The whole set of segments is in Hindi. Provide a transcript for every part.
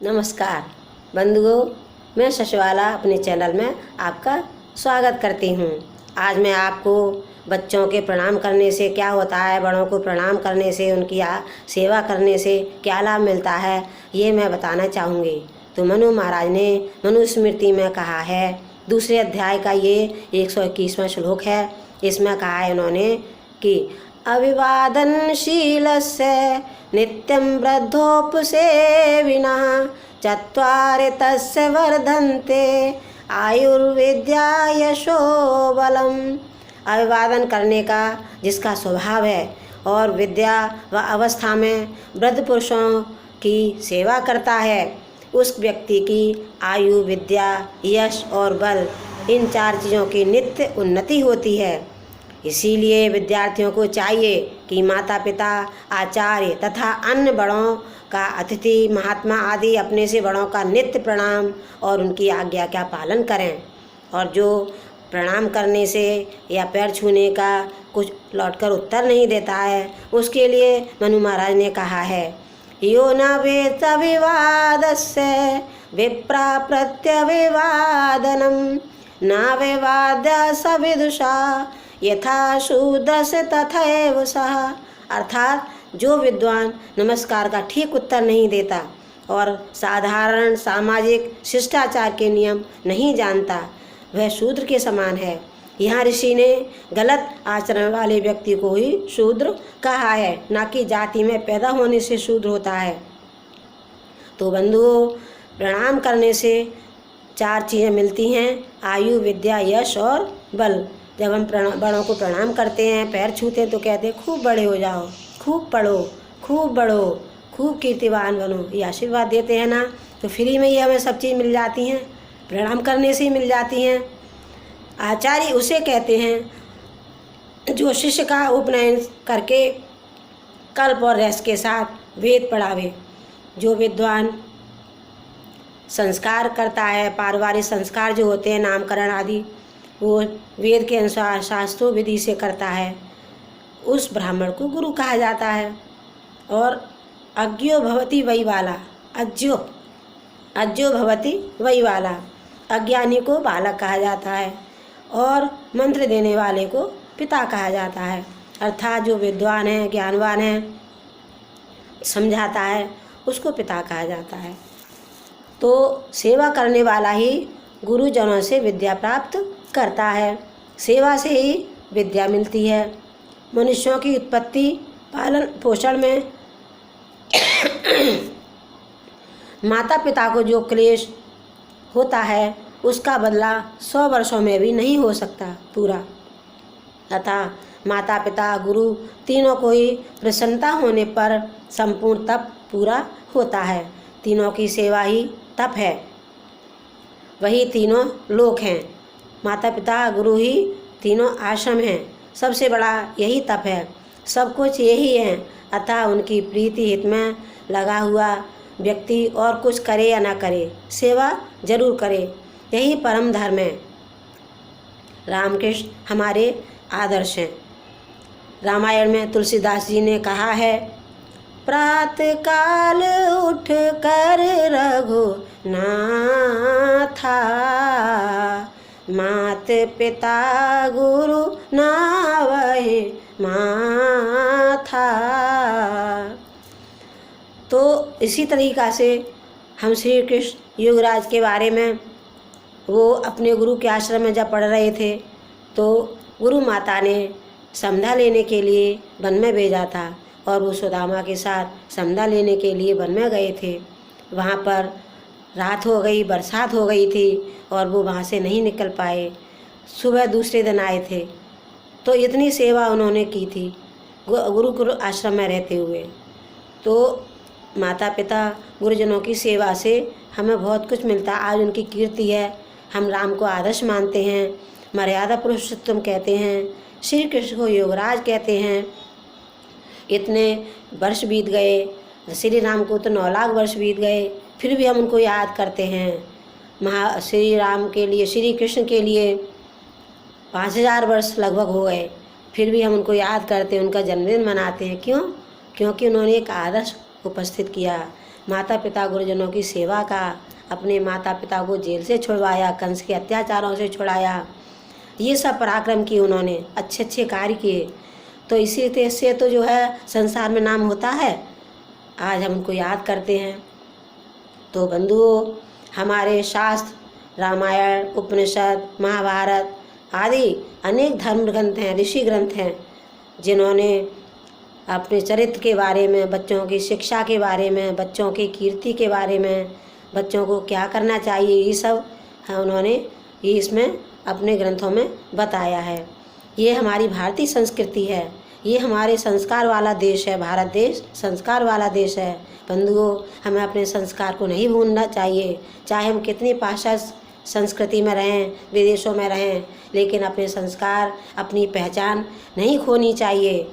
नमस्कार बंधुओं, मैं शशवाला अपने चैनल में आपका स्वागत करती हूँ। आज मैं आपको बच्चों के प्रणाम करने से क्या होता है, बड़ों को प्रणाम करने से, उनकी सेवा करने से क्या लाभ मिलता है, ये मैं बताना चाहूँगी। तो मनु महाराज ने मनुस्मृति में कहा है, दूसरे अध्याय का ये 121वां श्लोक है। इसमें कहा है उन्होंने कि अभिवादनशीलस्य नित्यं वृद्धोपसेविनः चत्वारि तस्य वर्धन्ते आयुर्विद्या यशो बलम्। अभिवादन करने का जिसका स्वभाव है और विद्या व अवस्था में वृद्ध पुरुषों की सेवा करता है, उस व्यक्ति की आयु, विद्या, यश और बल, इन चार चीज़ों की नित्य उन्नति होती है। इसीलिए विद्यार्थियों को चाहिए कि माता पिता, आचार्य तथा अन्य बड़ों का, अतिथि, महात्मा आदि अपने से बड़ों का नित्य प्रणाम और उनकी आज्ञा का पालन करें। और जो प्रणाम करने से या पैर छूने का कुछ लौटकर उत्तर नहीं देता है, उसके लिए मनु महाराज ने कहा है, यो न वेत्तभिवादस्य विप्रा प्रत्यभिवादनम न विवाद्य सविदुषा यथा शूद्रस्य तथैव सः। अर्थात जो विद्वान नमस्कार का ठीक उत्तर नहीं देता और साधारण सामाजिक शिष्टाचार के नियम नहीं जानता, वह शूद्र के समान है। यहाँ ऋषि ने गलत आचरण वाले व्यक्ति को ही शूद्र कहा है, न कि जाति में पैदा होने से शूद्र होता है। तो बंधुओं, प्रणाम करने से चार चीज़ें मिलती हैं, आयु, विद्या, यश और बल। जब हम बड़ों को प्रणाम करते हैं, पैर छूते हैं, तो कहते हैं खूब बड़े हो जाओ, खूब पढ़ो, खूब बढ़ो, खूब कीर्तिवान बनो, ये आशीर्वाद देते हैं ना। तो फ्री में ही हमें सब चीज़ मिल जाती हैं, प्रणाम करने से ही मिल जाती हैं। आचार्य उसे कहते हैं जो शिष्य का उपनयन करके कल्प और रस के साथ वेद पढ़ावे। जो विद्वान संस्कार करता है, पारिवारिक संस्कार जो होते हैं, नामकरण आदि, वो वेद के अनुसार शास्त्रों विधि से करता है, उस ब्राह्मण को गुरु कहा जाता है। और अज्ञो भवति वही वाला, अज्ञो भवति वही वाला, अज्ञानी को बालक कहा जाता है और मंत्र देने वाले को पिता कहा जाता है। अर्थात जो विद्वान है, ज्ञानवान है, समझाता है, उसको पिता कहा जाता है। तो सेवा करने वाला ही गुरुजनों से विद्या प्राप्त करता है। सेवा से ही विद्या मिलती है। मनुष्यों की उत्पत्ति, पालन पोषण में माता पिता को जो क्लेश होता है, उसका बदला 100 वर्षों में भी नहीं हो सकता पूरा। अतः माता पिता, गुरु तीनों को ही प्रसन्नता होने पर संपूर्ण तप पूरा होता है। तीनों की सेवा ही तप है, वही तीनों लोक हैं। माता पिता, गुरु ही तीनों आश्रम हैं। सबसे बड़ा यही तप है, सब कुछ यही है। अतः उनकी प्रीति हित में लगा हुआ व्यक्ति और कुछ करे या ना करे, सेवा जरूर करे, यही परम धर्म है। रामकृष्ण हमारे आदर्श हैं। रामायण में तुलसीदास जी ने कहा है, प्रातः काल उठ कर रघुनाथा मात पिता गुरु नावहि माथा। तो इसी तरीक़ा से हम श्री कृष्ण युगराज के बारे में, वो अपने गुरु के आश्रम में जब पढ़ रहे थे, तो गुरु माता ने समधा लेने के लिए वन में भेजा था और वो सुदामा के साथ समधा लेने के लिए वन में गए थे। वहाँ पर रात हो गई, बरसात हो गई थी और वो वहाँ से नहीं निकल पाए। सुबह दूसरे दिन आए थे, तो इतनी सेवा उन्होंने की थी गुरु आश्रम में रहते हुए। तो माता पिता, गुरुजनों की सेवा से हमें बहुत कुछ मिलता है। आज उनकी कीर्ति है, हम राम को आदर्श मानते हैं, मर्यादा पुरुषोत्तम कहते हैं, श्री कृष्ण को योगराज कहते हैं। इतने वर्ष बीत गए, श्री राम को तो 9 लाख वर्ष बीत गए, फिर भी हम उनको याद करते हैं। श्री राम के लिए, श्री कृष्ण के लिए 5000 वर्ष लगभग हो गए, फिर भी हम उनको याद करते हैं, उनका जन्मदिन मनाते हैं। क्यों? क्योंकि उन्होंने एक आदर्श उपस्थित किया। माता पिता गुरुजनों की सेवा का, अपने माता पिता को जेल से छुड़वाया, कंस के अत्याचारों से छुड़ाया, ये सब पराक्रम किए उन्होंने, अच्छे अच्छे कार्य किए। तो इसी से तो जो है संसार में नाम होता है, आज हम उनको याद करते हैं। तो बंधुओं, हमारे शास्त्र रामायण, उपनिषद, महाभारत आदि अनेक धर्म ग्रंथ हैं, ऋषि ग्रंथ हैं, जिन्होंने अपने चरित्र के बारे में, बच्चों की शिक्षा के बारे में, बच्चों की कीर्ति के बारे में, बच्चों को क्या करना चाहिए, ये सब उन्होंने ये इसमें अपने ग्रंथों में बताया है। ये हमारी भारतीय संस्कृति है, ये हमारे संस्कार वाला देश है। भारत देश संस्कार वाला देश है। बंधुओं, हमें अपने संस्कार को नहीं भूलना चाहिए, चाहे हम कितनी पाश्चात्य संस्कृति में रहें, विदेशों में रहें, लेकिन अपने संस्कार, अपनी पहचान नहीं खोनी चाहिए,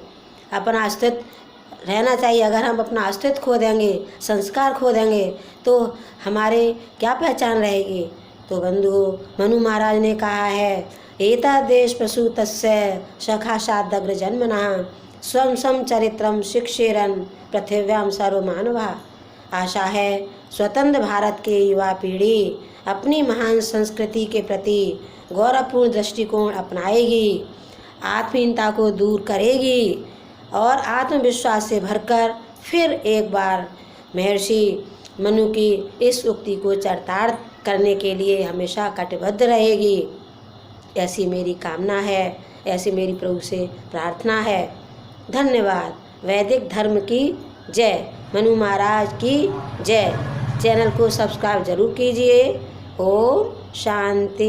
अपना अस्तित्व रहना चाहिए। अगर हम अपना अस्तित्व खो देंगे, संस्कार खो देंगे, तो हमारे क्या पहचान रहेगी। तो बंधुओं, मनु महाराज ने कहा है, एता देश प्रसूतस्य सखा सादग्र जन्मना स्वम सम चरित्रम शिक्षेरन पृथिव्याम सर्वमानवा। आशा है स्वतंत्र भारत के युवा पीढ़ी अपनी महान संस्कृति के प्रति गौरवपूर्ण दृष्टिकोण अपनाएगी, आत्मीयता को दूर करेगी और आत्मविश्वास से भरकर फिर एक बार महर्षि मनु की इस उक्ति को चरितार्थ करने के लिए हमेशा कटिबद्ध रहेगी। ऐसी मेरी कामना है, ऐसी मेरी प्रभु से प्रार्थना है। धन्यवाद। वैदिक धर्म की जय, मनु महाराज की जय। चैनल को सब्सक्राइब जरूर कीजिए। ओम शांति।